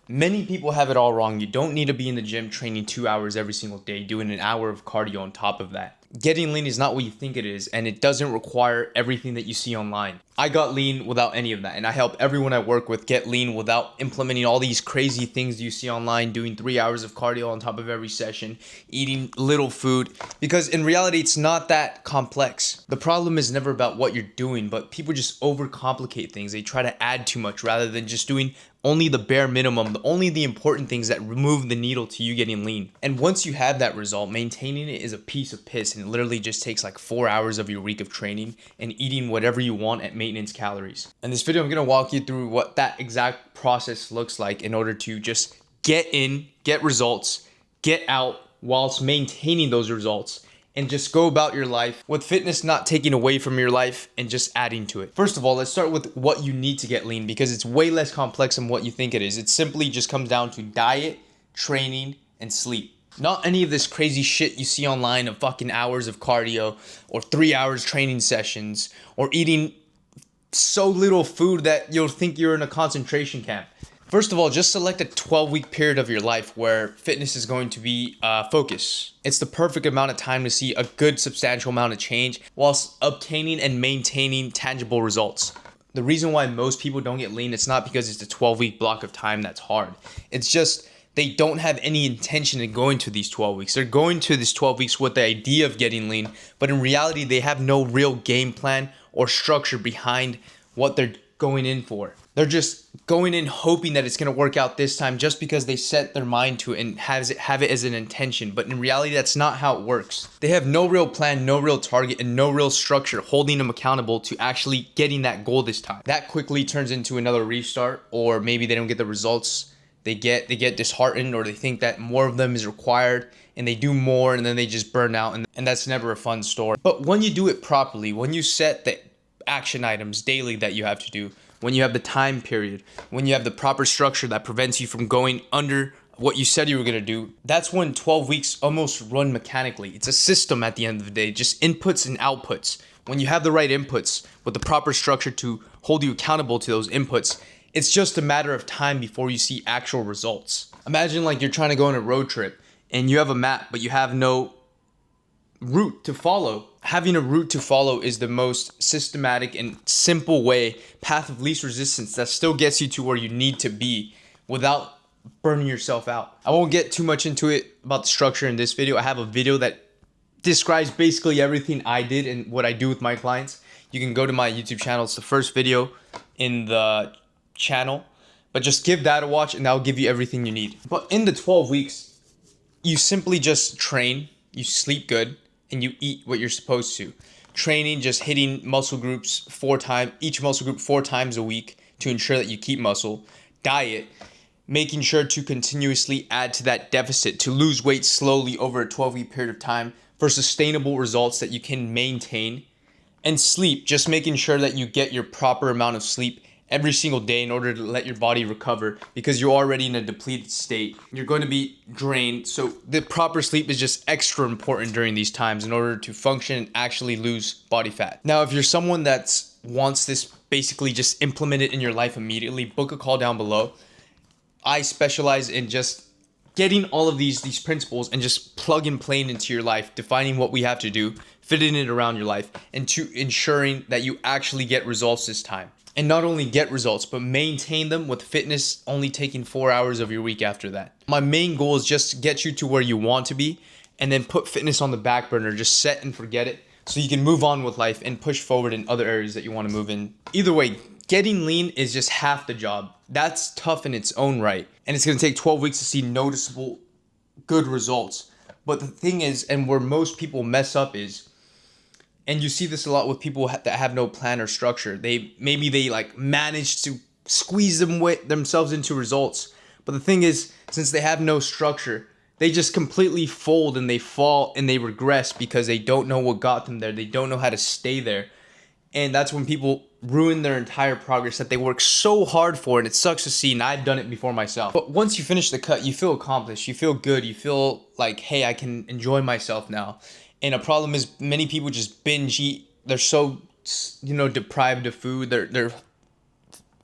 Many people have it all wrong. You don't need to be in the gym training 2 hours every single day, doing an hour of cardio on top of that. Getting lean is not what you think it is, and it doesn't require everything that you see online. I got lean without any of that, and I help everyone I work with get lean without implementing all these crazy things you see online, doing 3 hours of cardio on top of every session, eating little food, because in reality, it's not that complex. The problem is never about what you're doing, but people just overcomplicate things. They try to add too much rather than just doing only the bare minimum, only the important things that remove the needle to you getting lean. And once you have that result, maintaining it is a piece of piss, and it literally just takes like 4 hours of your week of training and eating whatever you want at maintenance calories. In this video, I'm gonna walk you through what that exact process looks like in order to just get in, get results, get out whilst maintaining those results, and just go about your life with fitness not taking away from your life and just adding to it. First of all, let's start with what you need to get lean, because it's way less complex than what you think it is. It simply just comes down to diet, training, and sleep. Not any of this crazy shit you see online of fucking hours of cardio or 3 hours training sessions or eating so little food that you'll think you're in a concentration camp. First of all, just select a 12-week period of your life where fitness is going to be focus. It's the perfect amount of time to see a good substantial amount of change whilst obtaining and maintaining tangible results. The reason why most people don't get lean, it's not because it's a 12-week block of time that's hard. It's just they don't have any intention in going to these 12 weeks. They're going to these 12 weeks with the idea of getting lean, but in reality, they have no real game plan or structure behind what they're going in for. They're just going in hoping that it's going to work out this time just because they set their mind to it and have it as an intention. But in reality, that's not how it works. They have no real plan, no real target, and no real structure holding them accountable to actually getting that goal this time. That quickly turns into another restart, or maybe they don't get the results. They get disheartened, or they think that more of them is required and they do more and then they just burn out, and that's never a fun story. But when you do it properly, when you set the action items daily that you have to do, when you have the time period, when you have the proper structure that prevents you from going under what you said you were going to do, that's when 12 weeks almost run mechanically. It's a system at the end of the day, just inputs and outputs. When you have the right inputs with the proper structure to hold you accountable to those inputs, it's just a matter of time before you see actual results. Imagine like you're trying to go on a road trip and you have a map, but you have no route to follow. Having a route to follow is the most systematic and simple way, path of least resistance, that still gets you to where you need to be without burning yourself out. I won't get too much into it about the structure in this video. I have a video that describes basically everything I did and what I do with my clients. You can go to my YouTube channel. It's the first video in the channel, but just give that a watch and that'll give you everything you need. But in the 12 weeks, you simply just train, you sleep good, and you eat what you're supposed to. Training, just hitting muscle groups each muscle group 4 times a week to ensure that you keep muscle. Diet, making sure to continuously add to that deficit to lose weight slowly over a 12-week period of time for sustainable results that you can maintain. And sleep, just making sure that you get your proper amount of sleep every single day in order to let your body recover, because you're already in a depleted state. You're going to be drained. So the proper sleep is just extra important during these times in order to function and actually lose body fat. Now, if you're someone that wants this basically just implemented in your life immediately, book a call down below. I specialize in just getting all of these principles and just plug and play into your life, defining what we have to do, fitting it around your life, and to ensuring that you actually get results this time. And not only get results, but maintain them with fitness only taking 4 hours of your week after that. My main goal is just to get you to where you want to be and then put fitness on the back burner, just set and forget it so you can move on with life and push forward in other areas that you want to move in. Either way, getting lean is just half the job. That's tough in its own right. And it's going to take 12 weeks to see noticeable good results. But the thing is, and where most people mess up is, and you see this a lot with people that have no plan or structure. They like manage to squeeze themselves into results. But the thing is, since they have no structure, they just completely fold and they fall and they regress because they don't know what got them there. They don't know how to stay there. And that's when people ruin their entire progress that they work so hard for, and it sucks to see, and I've done it before myself. But once you finish the cut, you feel accomplished, you feel good, you feel like, hey, I can enjoy myself now. And a problem is many people just binge eat. They're so, deprived of food. They're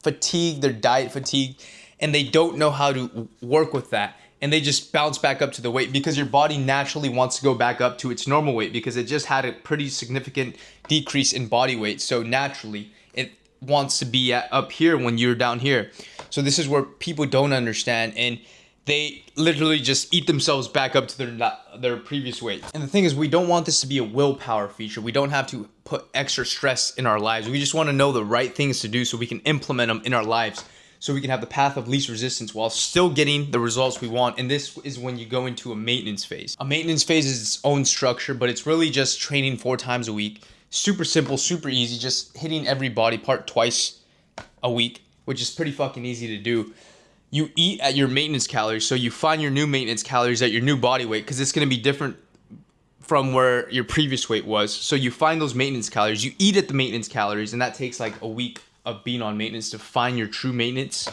fatigued, they're diet fatigued, and they don't know how to work with that. And they just bounce back up to the weight because your body naturally wants to go back up to its normal weight because it just had a pretty significant decrease in body weight. So naturally, it wants to be up here when you're down here. So this is where people don't understand, and they literally just eat themselves back up to their previous weight. And the thing is, we don't want this to be a willpower feature. We don't have to put extra stress in our lives. We just want to know the right things to do so we can implement them in our lives, so we can have the path of least resistance while still getting the results we want. And this is when you go into a maintenance phase. A maintenance phase is its own structure, but it's really just training 4 times a week. Super simple, super easy, just hitting every body part twice a week, which is pretty fucking easy to do. You eat at your maintenance calories, so you find your new maintenance calories at your new body weight, because it's going to be different from where your previous weight was. So you find those maintenance calories, you eat at the maintenance calories, and that takes like a week of being on maintenance to find your true maintenance.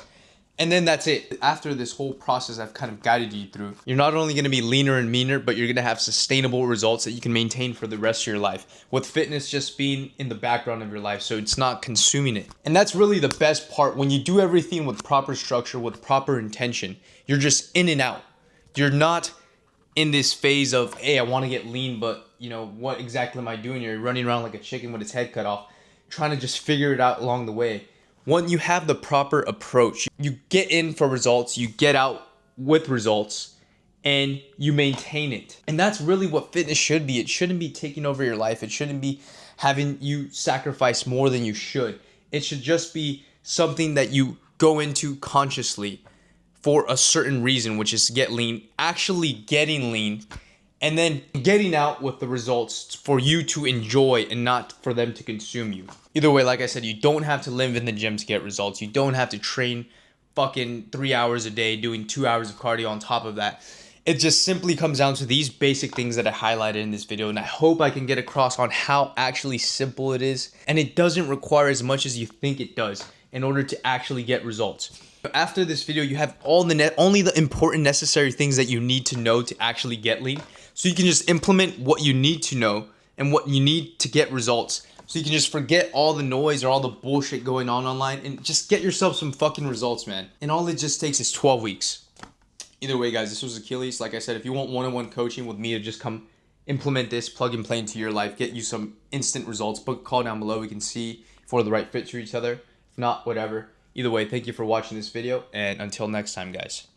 And then that's it. After this whole process I've kind of guided you through, you're not only going to be leaner and meaner, but you're going to have sustainable results that you can maintain for the rest of your life, with fitness just being in the background of your life, so it's not consuming it. And that's really the best part. When you do everything with proper structure, with proper intention, you're just in and out. You're not in this phase of, hey, I want to get lean, but you know, what exactly am I doing? You're running around like a chicken with its head cut off, trying to just figure it out along the way. When you have the proper approach, you get in for results, you get out with results, and you maintain it. And that's really what fitness should be. It shouldn't be taking over your life. It shouldn't be having you sacrifice more than you should. It should just be something that you go into consciously for a certain reason, which is to get lean, actually getting lean, and then getting out with the results for you to enjoy and not for them to consume you. Either way, like I said, you don't have to live in the gym to get results. You don't have to train fucking 3 hours a day doing 2 hours of cardio on top of that. It just simply comes down to these basic things that I highlighted in this video, and I hope I can get across on how actually simple it is, and it doesn't require as much as you think it does in order to actually get results. After this video, you have only the important necessary things that you need to know to actually get lean. So you can just implement what you need to know and what you need to get results. So you can just forget all the noise or all the bullshit going on online and just get yourself some fucking results, man. And all it just takes is 12 weeks. Either way, guys, this was Achilles. Like I said, if you want one-on-one coaching with me to just come implement this, plug and play into your life, get you some instant results, book a call down below. We can see if we're the right fit for each other. If not, whatever. Either way, thank you for watching this video, and until next time, guys.